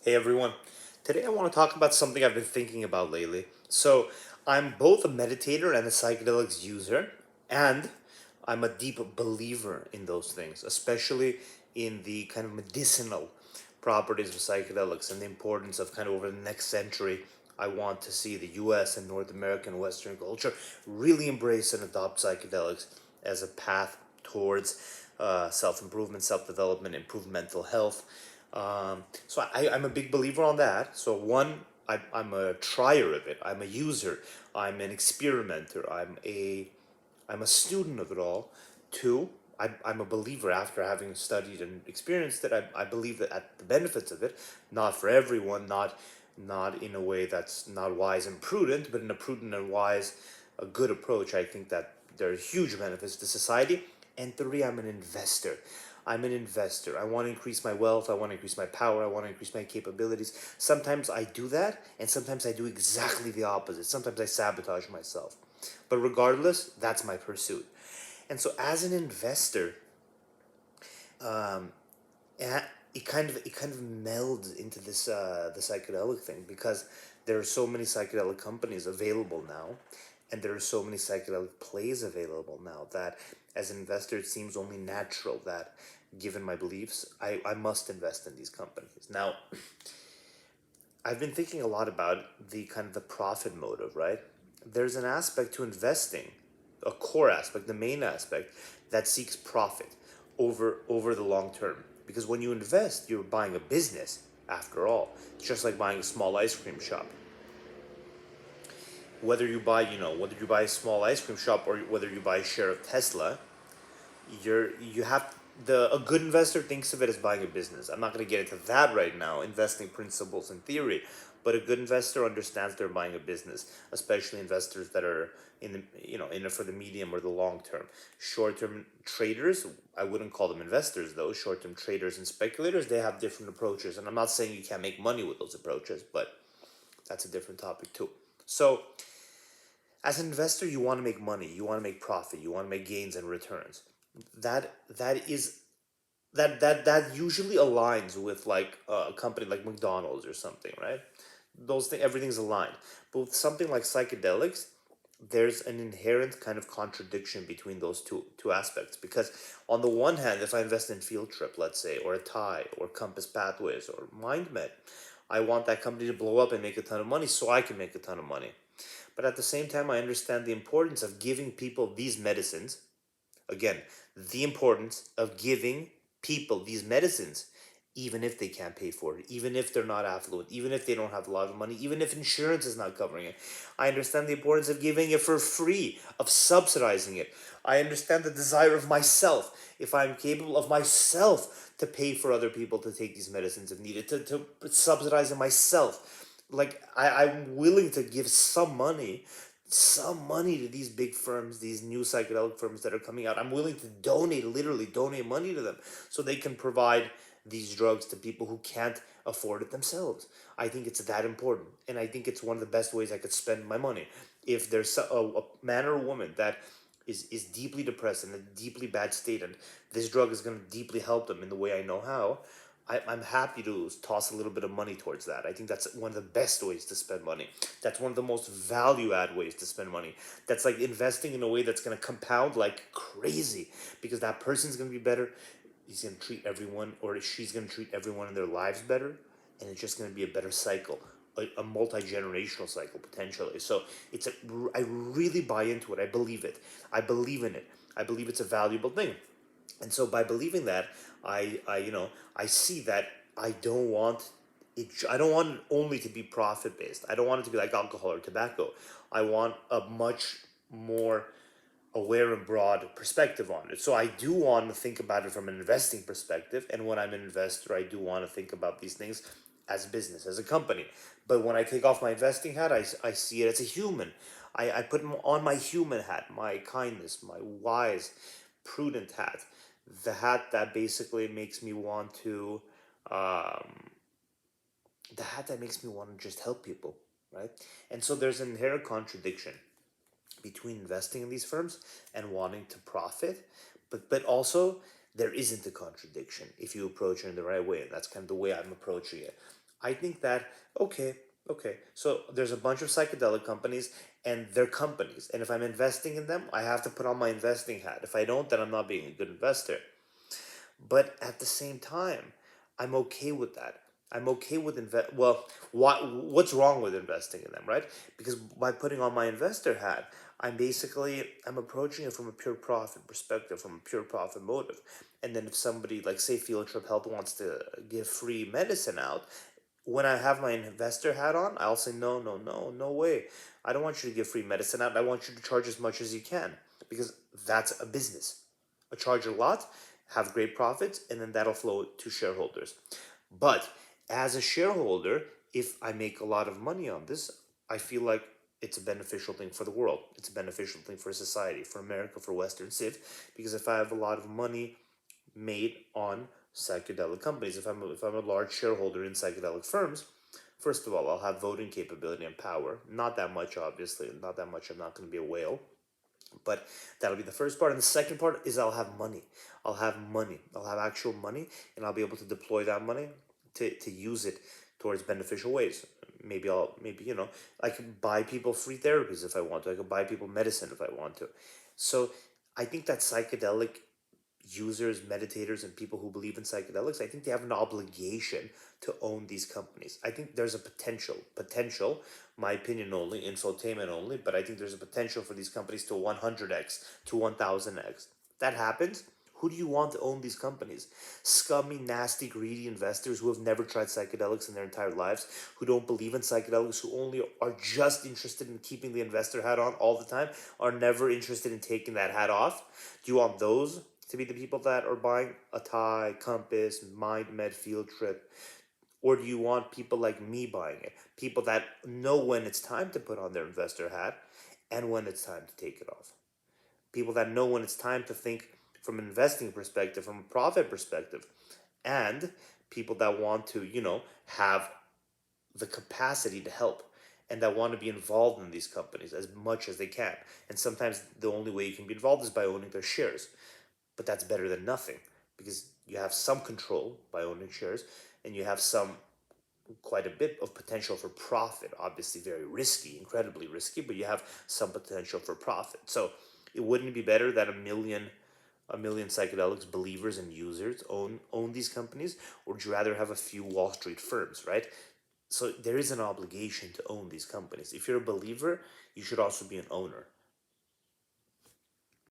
Hey everyone. Today I want to talk about something I've been thinking about lately. So, I'm both a meditator and a psychedelics user, and I'm a deep believer in those things, especially in the kind of medicinal properties of psychedelics and the importance of kind of over the next century. I want to see the US and North American Western culture really embrace and adopt psychedelics as a path towards self improvement, self development, improved mental health. I'm a big believer on that. So, one, I'm a trier of it, I'm a user, I'm an experimenter, I'm a student of it all. Two, I'm a believer after having studied and experienced it. I believe that at the benefits of it, not for everyone, not in a way that's not wise and prudent, but in a prudent and wise, a good approach. I think that there are huge benefits to society. And three, I'm an investor. I'm an investor. I want to increase my wealth. I want to increase my power. I want to increase my capabilities. Sometimes I do that, and sometimes I do exactly the opposite. Sometimes I sabotage myself. But regardless, that's my pursuit. And so, as an investor, and it kind of melds into this the psychedelic thing because there are so many psychedelic companies available now, and there are so many psychedelic plays available now that as an investor it seems only natural that given my beliefs I must invest in these companies. Now, I've been thinking a lot about the kind of the profit motive, right? There's an aspect to investing, a core aspect, the main aspect that seeks profit over the long term. Because when you invest, you're buying a business after all. It's just like buying a small ice cream shop. Whether you buy a small ice cream shop or whether you buy a share of Tesla, you have the a good investor thinks of it as buying a business. I'm not going to get into that right now, investing principles and theory, but a good investor understands they're buying a business, especially investors that are in the in it for the medium or the long term. Short term traders, I wouldn't call them investors though. Short term traders and speculators, they have different approaches, and I'm not saying you can't make money with those approaches, but that's a different topic too. So, as an investor, you want to make money, you want to make profit, you want to make gains and returns. That is that usually aligns with like a company like McDonald's or something, right? Those things, everything's aligned. But with something like psychedelics, there's an inherent kind of contradiction between those two aspects. Because on the one hand, if I invest in Field Trip, let's say, or a Thai, or Compass Pathways, or MindMed, I want that company to blow up and make a ton of money so I can make a ton of money. But at the same time, I understand the importance of giving people these medicines. Again, the importance of giving people these medicines, even if they can't pay for it, even if they're not affluent, even if they don't have a lot of money, even if insurance is not covering it. I understand the importance of giving it for free, of subsidizing it. I understand the desire of myself, if I'm capable of myself, to pay for other people to take these medicines if needed, to subsidize it myself. Like, I'm willing to give some money to these big firms, these new psychedelic firms that are coming out. I'm willing to donate, literally donate money to them so they can provide these drugs to people who can't afford it themselves. I think it's that important. And I think it's one of the best ways I could spend my money. If there's a man or a woman that is deeply depressed in a deeply bad state and this drug is going to deeply help them in the way I know how, I'm happy to toss a little bit of money towards that. I think that's one of the best ways to spend money. That's one of the most value add ways to spend money. That's like investing in a way that's going to compound like crazy because that person's going to be better. He's going to treat everyone, or she's going to treat everyone in their lives better. And it's just going to be a better cycle, a multi generational cycle potentially. So I really buy into it. I believe it. I believe in it. I believe it's a valuable thing. And so by believing that, I see that I don't want I don't want it only to be profit based. I don't want it to be like alcohol or tobacco. I want a much more aware and broad perspective on it. So I do want to think about it from an investing perspective, and when I'm an investor, I do want to think about these things as a business, as a company. But when I take off my investing hat, I see it as a human. I put on my human hat, my kindness, my wise, prudent hat, the hat that basically makes me want to, um, the hat that makes me want to just help people, right? And so there's an inherent contradiction between investing in these firms and wanting to profit, but also there isn't a contradiction if you approach it in the right way, and that's kind of the way I'm approaching it. I think that okay, okay. So there's a bunch of psychedelic companies and they're companies. And if I'm investing in them, I have to put on my investing hat. If I don't, then I'm not being a good investor. But at the same time, I'm okay with that. I'm okay with invest. Well, what's wrong with investing in them, right? Because by putting on my investor hat, I'm approaching it from a pure profit perspective, from a pure profit motive. And then if somebody like say Field Trip Health wants to give free medicine out, when I have my investor hat on, I'll say no, no, no, no way. I don't want you to give free medicine out. I want you to charge as much as you can because that's a business. I charge a lot, have great profits, and then that'll flow to shareholders. But as a shareholder, if I make a lot of money on this, I feel like it's a beneficial thing for the world. It's a beneficial thing for society, for America, for Western Civ. Because if I have a lot of money made on psychedelic companies, if I'm a large shareholder in psychedelic firms, first of all, I'll have voting capability and power. Not that much, obviously. Not that much. I'm not going to be a whale. But that'll be the first part. And the second part is I'll have money. I'll have money. I'll have actual money, and I'll be able to deploy that money to use it towards beneficial ways. Maybe, I can buy people free therapies if I want to. I can buy people medicine if I want to. So I think that psychedelic users, meditators, and people who believe in psychedelics, I think they have an obligation to own these companies. I think there's a potential, my opinion only, infotainment only, but I think there's a potential for these companies to 100x, to 1000x. That happens. Who do you want to own these companies? Scummy, nasty, greedy investors who have never tried psychedelics in their entire lives, who don't believe in psychedelics, who only are just interested in keeping the investor hat on all the time, are never interested in taking that hat off. Do you want those to be the people that are buying a Thai, Compass, Mind Med, Field Trip? Or do you want people like me buying it? People that know when it's time to put on their investor hat and when it's time to take it off. People that know when it's time to think from an investing perspective, from a profit perspective, and people that want to, have the capacity to help and that want to be involved in these companies as much as they can. And sometimes the only way you can be involved is by owning their shares. But that's better than nothing because you have some control by owning shares and you have quite a bit of potential for profit. Obviously very risky, incredibly risky, but you have some potential for profit. So it wouldn't be better that a million psychedelics believers and users own these companies, or would you rather have a few Wall Street firms, right? So there is an obligation to own these companies. If you're a believer, you should also be an owner.